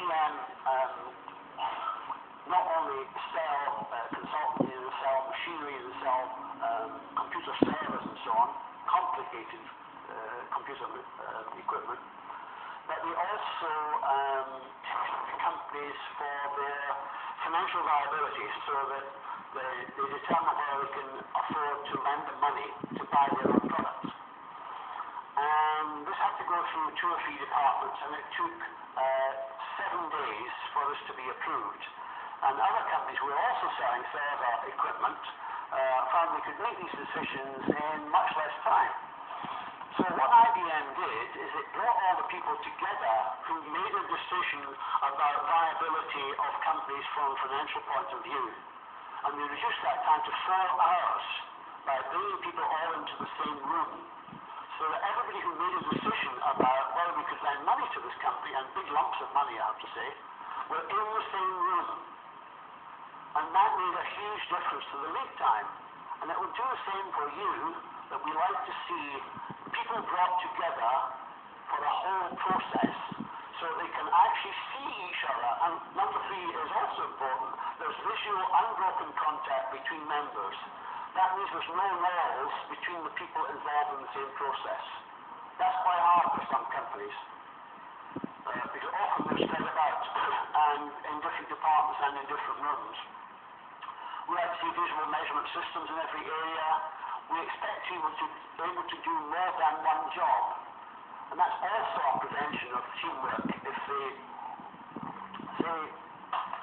them not only sell consultancy and sell machinery and sell computer servers and so on, complicated computer equipment, but they also companies for their financial viability, so that they determine whether they can afford to lend them money to buy their own products. And this had to go through 2 or 3 departments, and it took 7 days for this to be approved. And other companies who were also selling server equipment found they could make these decisions in much less time. So what IBM did is it brought all the people together who made a decision about viability of companies from a financial point of view. And they reduced that time to 4 hours by bringing people all into the same room, so that everybody who made a decision about whether we could lend money to this company, and big lumps of money I have to say, were in the same room. And that made a huge difference to the lead time. And it would do the same for you, that we like to see people brought together for the whole process so they can actually see each other. And number 3 is also important. There's visual, unbroken contact between members. That means there's no walls between the people involved in the same process. That's quite hard for some companies, because often they're spread about and in different departments and in different rooms. We like to see visual measurement systems in every area. We expect people to be able to do more than one job. And that's also a prevention of teamwork. If they say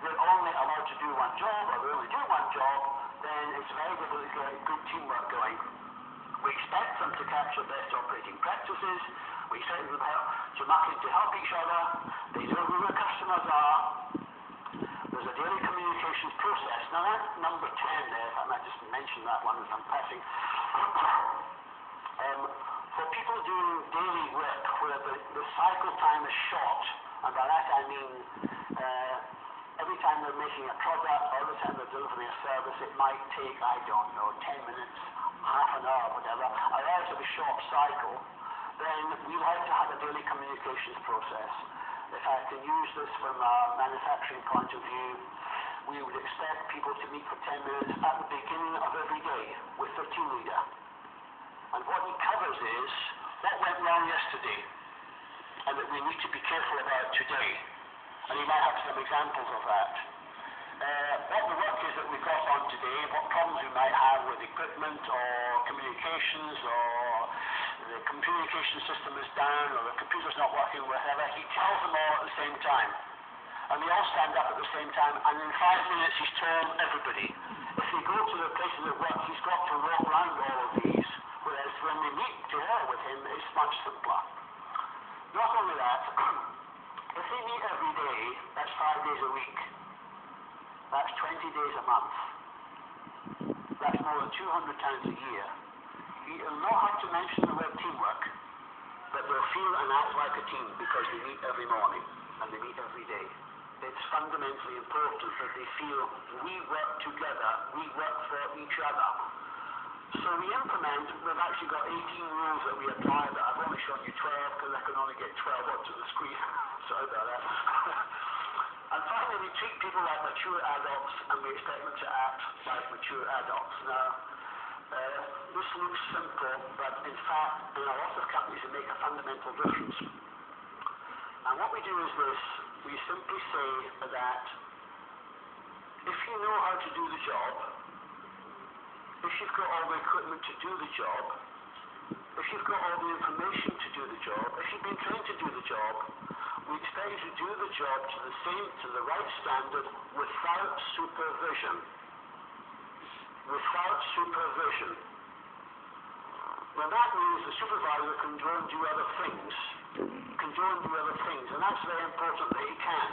they're only allowed to do one job, or they only do one job, then it's very difficult to get good teamwork going. We expect them to capture best operating practices. We expect them to market to help each other. They know who their customers are. There's a daily communications process. Now that number 10 there, if I might just mention that one as I'm passing. For people doing daily work where the cycle time is short, and by that I mean every time they're making a product or every time they're delivering a service, it might take, I don't know, 10 minutes, half an hour, whatever, a relatively short cycle, then we like to have a daily communications process. If I can use this from a manufacturing point of view, we would expect people to meet for 10 minutes at the beginning of every day with their team leader. And what he covers is what went wrong yesterday and that we need to be careful about today. And he might have some examples of that. What the work is that we've got on today, what problems we might have with equipment or communications, or the communication system is down, or the computer's not working, whatever. He tells them all at the same time. And they all stand up at the same time, and in 5 minutes he's told everybody. If they go to the places of work, he's got to walk around all of these, whereas when they meet together with him, it's much simpler. Not only that, if they meet every day, that's 5 days a week. That's 20 days a month. That's more than 200 times a year. You'll not have to mention the word teamwork, but they'll feel and act like a team because they meet every morning and they meet every day. It's fundamentally important that they feel we work together, we work for each other. So we implement, we've actually got 18 rules that we apply, but I've only shown you 12 because I can only get 12 onto the screen. Sorry about that. And finally, we treat people like mature adults, and we expect them to act like mature adults. Now, this looks simple, but in fact, in a lot of companies, it makes a fundamental difference. And what we do is this: we simply say that if you know how to do the job, if you've got all the equipment to do the job, if you've got all the information to do the job, if you've been trained to do the job, we expect you to do the job to the right standard without supervision. Without supervision. Now that means the supervisor can go and do other things. And that's very important that he can,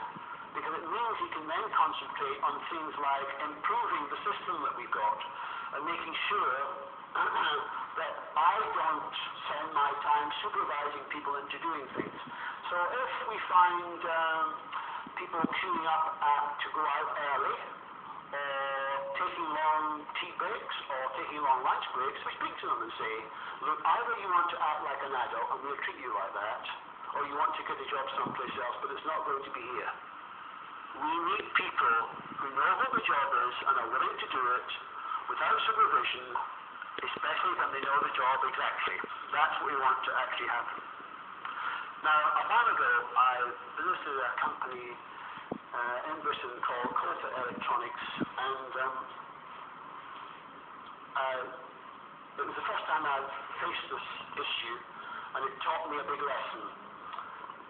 because it means he can then concentrate on things like improving the system that we've got and making sure that I don't spend my time supervising people into doing things. So if we find people queuing up to go out early, or taking long tea breaks, or taking long lunch breaks, we speak to them and say, look, either you want to act like an adult and we'll treat you like that, or you want to get a job someplace else, but it's not going to be here. we need people who know what the job is and are willing to do it without supervision, especially when they know the job exactly. That's what we want to actually happen. Now, a while ago, I visited a company in Britain called Hilton Electronics, and it was the first time I'd faced this issue, and it taught me a big lesson.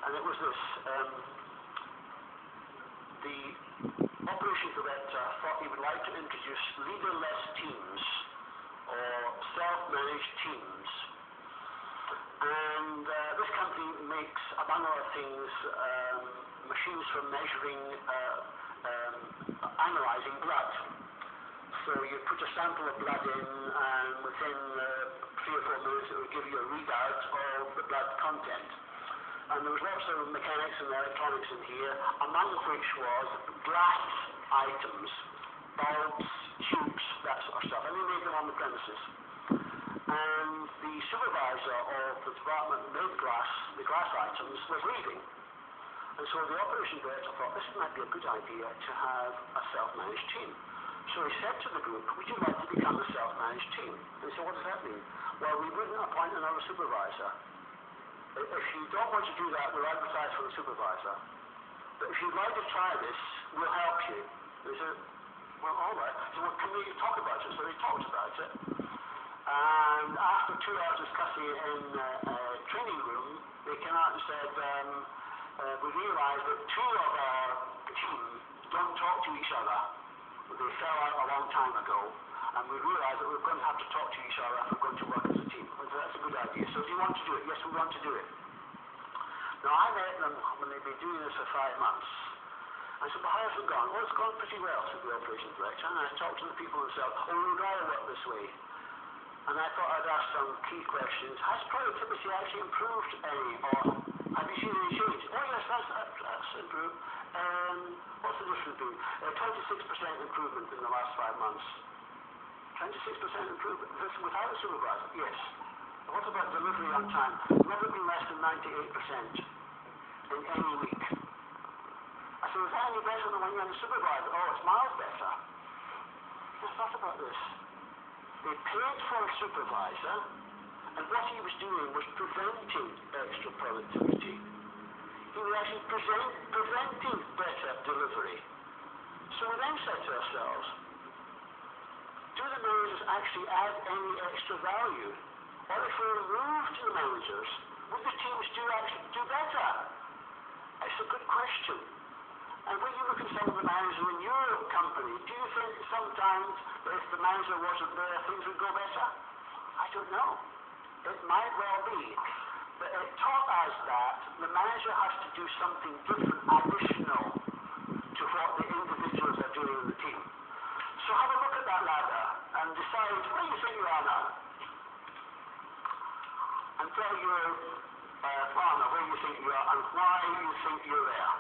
And it was this: the operations director thought he would like to introduce leaderless teams or self-managed teams. And this company makes, among other things, machines for measuring, analysing blood. So you put a sample of blood in, and within 3 or 4 minutes it will give you a readout of the blood content. And there was lots of mechanics and electronics in here, among which was glass items, bulbs, tubes, that sort of stuff. And they made them on the premises. And the supervisor of the department that made the glass items, was leaving. And so the operation director thought this might be a good idea to have a self-managed team. So he said to the group, would you like to become a self-managed team? And they said, what does that mean? Well, we wouldn't appoint another supervisor. If you don't want to do that, we'll advertise for a supervisor. But if you'd like to try this, we'll help you. They said, well, all right. So well, can we talk about it? So they talked about it. And after 2 hours discussing it in a training room, they came out and said, we realised that 2 of our team don't talk to each other. They fell out a long time ago, and we realised that we're going to have to talk to each other if we're going to work as a team. So that's a good idea. So do you want to do it? Yes, we want to do it. Now, I met them when they'd been doing this for 5 months. I said, well, how's it gone? Well, it's gone pretty well, said the operations director. And I talked to the people and said, oh, we'd rather work this way. And I thought I'd ask some key questions. Has productivity actually improved any? Or have you seen any change? Oh, yes, that's improved. What's the difference been? 26% improvement in the last 5 months. 26% improvement. This without a supervisor? Yes. What about delivery on time? Never been less than 98% in any week. I said, is that any better than when you had a supervisor? Oh, it's miles better. Just thought about this. They paid for a supervisor, and what he was doing was preventing extra productivity. He was actually preventing better delivery. So we then said to ourselves, do the managers actually add any extra value? Or if we remove the managers, would the teams actually do better? It's a good question. And when you look at some of the managers in your company, do you think sometimes if the manager wasn't there, things would go better? I don't know. It might well be. But it taught us that the manager has to do something different, additional to what the individuals are doing in the team. So have a look at that ladder and decide where you think you are now. And tell your partner where you think you are and why you think you're there.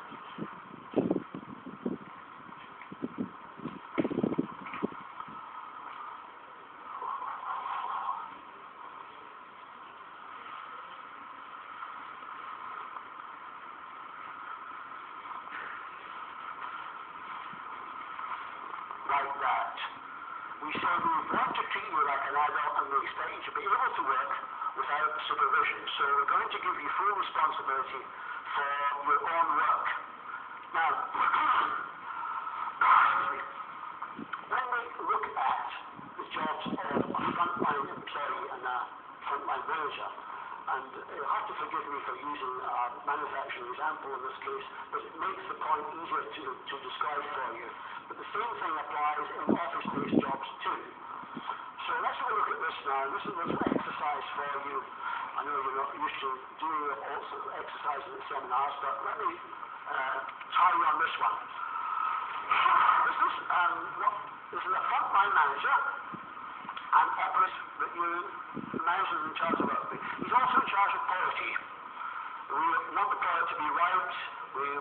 Like that. We say we want to treat you like an adult and we expect you to be able to work without supervision. So we're going to give you full responsibility for your own work. Now, when we look at the jobs of a frontline employee and a frontline manager, and you'll have to forgive me for using a manufacturing example in this case, but it makes the point easier to describe for you. But the same thing applies in office-based jobs too. So let's have a look at this now. This is a little exercise for you. I know you're not used to doing all sorts of exercises at seminars, but let me try you on this one. This is a frontline manager and operates that the manager is in charge of everything. He's also in charge of quality. We want the product to be right.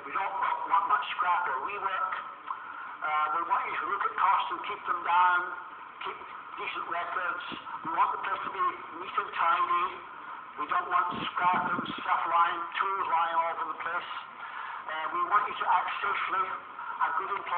We don't want much scrap or rework. We want you to look at costs and keep them down, keep decent records. We want the place to be neat and tidy. We don't want scrap and stuff lying, tools lying all over the place. We want you to act safely, a good employer